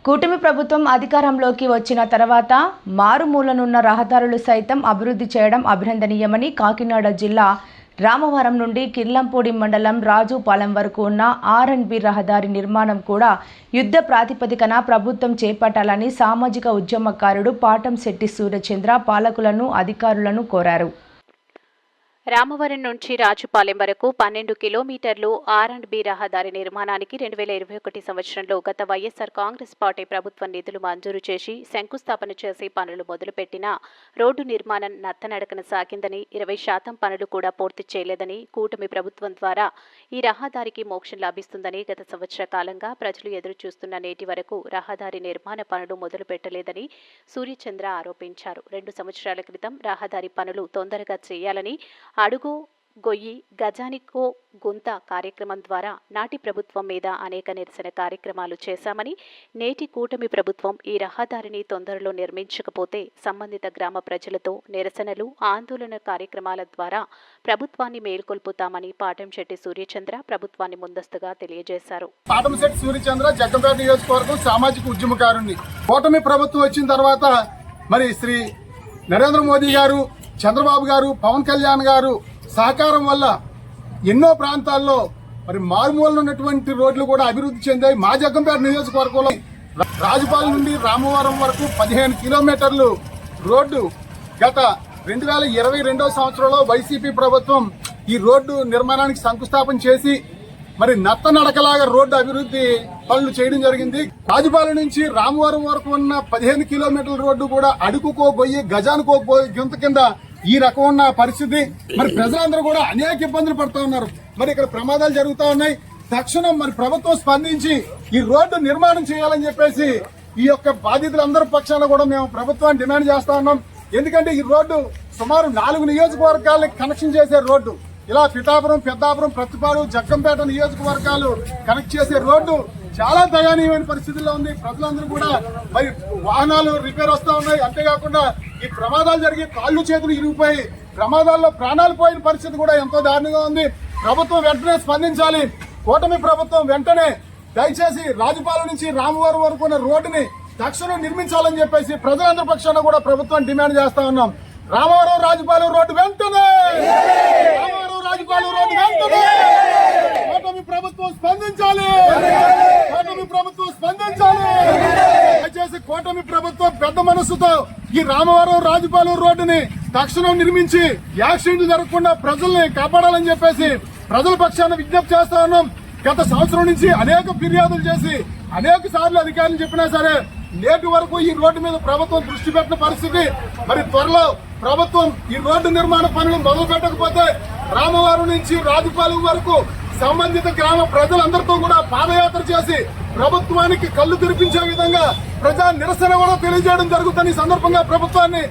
కూటమి ప్రభుత్వం అధికారంలోకి వచ్చిన తర్వాత మారుమూలనున్న రహదారులు సైతం అభివృద్ధి చేయడం అభినందనీయమని కాకినాడ జిల్లా రామవరం నుండి కిర్లంపూడి మండలం రాజుపాలెం వరకు ఉన్న R&B రహదారి నిర్మాణం కూడా యుద్ధ ప్రాతిపదికన ప్రభుత్వం చేపట్టాలని సామాజిక ఉద్యమకారుడు పాటంశెట్టి సూర్యచంద్ర పాలకులను అధికారులను కోరారు. రామవరం నుంచి రాజుపాలెం వరకు 12 కిలోమీటర్లు R&B రహదారి నిర్మాణానికి 2021 సంవత్సరంలో గత వైఎస్ఆర్ కాంగ్రెస్ పార్టీ ప్రభుత్వం నిధులు మంజూరు చేసి శంకుస్థాపన చేసి పనులు మొదలుపెట్టిన రోడ్డు నిర్మాణం నత్తనడకన సాగిందని 20% పనులు కూడా పూర్తి చేయలేదని కూటమి ప్రభుత్వం ద్వారా ఈ రహదారికి మోక్షం లభిస్తుందని గత సంవత్సర కాలంగా ప్రజలు ఎదురు చూస్తున్న నేటి వరకు రహదారి నిర్మాణ పనులు మొదలు పెట్టలేదని సూర్యచంద్ర ఆరోపించారు. 2 సంవత్సరాల క్రితం రహదారి పనులు తొందరగా చేయాలని అడుగు గొయ్యి గజానికో గుంత కార్యక్రమం ద్వారా నాటి ప్రభుత్వం మీద అనేక నిరసన కార్యక్రమాలు చేశామని, నేటి కూటమి ప్రభుత్వం ఈ రహదారిని తొందరలో నిర్మించకపోతే సంబంధిత గ్రామ ప్రజలతో నిరసనలు ఆందోళన కార్యక్రమాల ద్వారా ప్రభుత్వాన్ని మేల్కొల్పుతామని పాటంశెట్టి సూర్యచంద్ర ప్రభుత్వాన్ని ముందస్తుగా తెలియజేశారు. పాటంశెట్టి సూర్యచంద్ర జగ్గంపేట నియోజకవర్గం సామాజిక ఉద్యమకారుని. కూటమి ప్రభుత్వం వచ్చిన తర్వాత మరి శ్రీ నరేంద్ర మోదీ గారు, చంద్రబాబు గారు, పవన్ కళ్యాణ్ గారు సహకారం వల్ల ఎన్నో ప్రాంతాల్లో మరి మారుమూలలో ఉన్నటువంటి రోడ్లు కూడా అభివృద్ధి చెందాయి. మా జగ్గంపేట నియోజకవర్గంలో రాజుపాలెం నుండి రామవరం వరకు 15 కిలోమీటర్లు రోడ్డు గత 2022 సంవత్సరంలో వైసీపీ ప్రభుత్వం ఈ రోడ్డు నిర్మాణానికి శంకుస్థాపన చేసి మరి నత్తనడకలాగా రోడ్డు అభివృద్ధి పనులు చేయడం జరిగింది. రాజుపాలెం నుంచి రామవరం వరకు ఉన్న 15 కిలోమీటర్ల రోడ్డు కూడా అడుగుకో గొయ్యి గజానికో గింత కింద ఈ రకం ఉన్న పరిస్థితి. మరి ప్రజలందరూ కూడా అనేక ఇబ్బందులు పడుతూ ఉన్నారు. మరి ఇక్కడ ప్రమాదాలు జరుగుతూ ఉన్నాయి. తక్షణం మరి ప్రభుత్వం స్పందించి ఈ రోడ్డు నిర్మాణం చేయాలని చెప్పేసి ఈ యొక్క బాధితులందరి పక్షాన కూడా మేము ప్రభుత్వాన్ని డిమాండ్ చేస్తా ఉన్నాం. ఎందుకంటే ఈ రోడ్డు సుమారు 4 నియోజకవర్గాలకు కనెక్షన్ చేసే రోడ్డు. ఇలా పిఠాపురం, పెద్దాపురం, ప్రతిపాడు, జగ్గంపేట నియోజకవర్గాలు కనెక్ట్ చేసే రోడ్డు చాలా దయనీయమైన పరిస్థితుల్లో ఉంది. ప్రజలందరూ కూడా మరి వాహనాలు రిపేర్ వస్తూ ఉన్నాయి. అంతేకాకుండా ఈ ప్రమాదాలు జరిగి కాళ్ళు చేతులు ఇరిగిపోయి ప్రమాదాల్లో ప్రాణాలు పోయిన పరిస్థితి కూడా ఎంతో దారుణంగా ఉంది. ప్రభుత్వం వెంటనే స్పందించాలి. కూటమి ప్రభుత్వం వెంటనే దయచేసి రాజుపాలెం నుంచి రామవరం వరకు ఉన్న రోడ్డుని తక్షణం నిర్మించాలని చెప్పేసి ప్రజలందరి పక్షాన కూడా ప్రభుత్వాన్ని డిమాండ్ చేస్తా ఉన్నాం. రామవరం రాజుపాలెం రోడ్డు వెంటనే, రామవరం రాజుపాలెం రోడ్డు వెంటనే కూటమి ప్రభుత్వం స్పందించాలి. కూటమి ప్రభుత్వం స్పందించాలి. దయచేసి కూటమి ప్రభుత్వం పెద్ద మనసుతో ఈ రామవరం రాజుపాలెం రోడ్డుని తక్షణం నిర్మించి యాక్సిడెంట్లు జరగకుండా ప్రజల్ని కాపాడాలని చెప్పేసి ప్రజల పక్షాన విజ్ఞప్తి చేస్తా ఉన్నాం. గత సంవత్సరం నుంచి అనేక ఫిర్యాదులు చేసి అనేక సార్లు అధికారులు చెప్పినా సరే నేటి వరకు ఈ రోడ్డు మీద ప్రభుత్వం దృష్టి పెట్టిన పరిస్థితి. మరి త్వరలో ప్రభుత్వం ఈ రోడ్డు నిర్మాణ పనులు మొదలు పెట్టకపోతే రామవరం నుంచి రాజుపాలెం వరకు సంబంధిత గ్రామ ప్రజలందరితో కూడా పాదయాత్ర చేసి ప్రభుత్వానికి కళ్ళు తెరిపించే విధంగా ప్రజా నిరసన కూడా తెలియజేయడం జరుగుతుంది. ఈ సందర్భంగా ప్రభుత్వాన్ని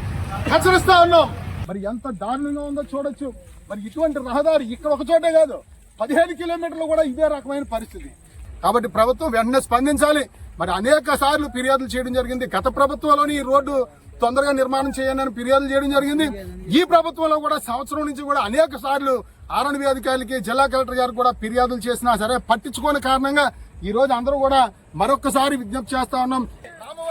హెచ్చరిస్తా ఉన్నాం. మరి ఎంత దారుణంగా ఉందో చూడొచ్చు. మరి ఇటువంటి రహదారి ఇక్కడ ఒక చోటే కాదు, 15 కిలోమీటర్లు కూడా ఇదే రకమైన పరిస్థితి. కాబట్టి ప్రభుత్వం వెంటనే స్పందించాలి. మరి అనేక సార్లు ఫిర్యాదులు చేయడం జరిగింది. గత ప్రభుత్వంలోని ఈ రోడ్డు తొందరగా నిర్మాణం చేయాలని ఫిర్యాదులు చేయడం జరిగింది. ఈ ప్రభుత్వంలో కూడా సంవత్సరం నుంచి కూడా అనేక సార్లు R&B అధికారులకి, జిల్లా కలెక్టర్ గారు కూడా ఫిర్యాదులు చేసినా సరే పట్టించుకోని కారణంగా ఈ రోజు అందరూ కూడా మరొకసారి విజ్ఞప్తి చేస్తా ఉన్నాం.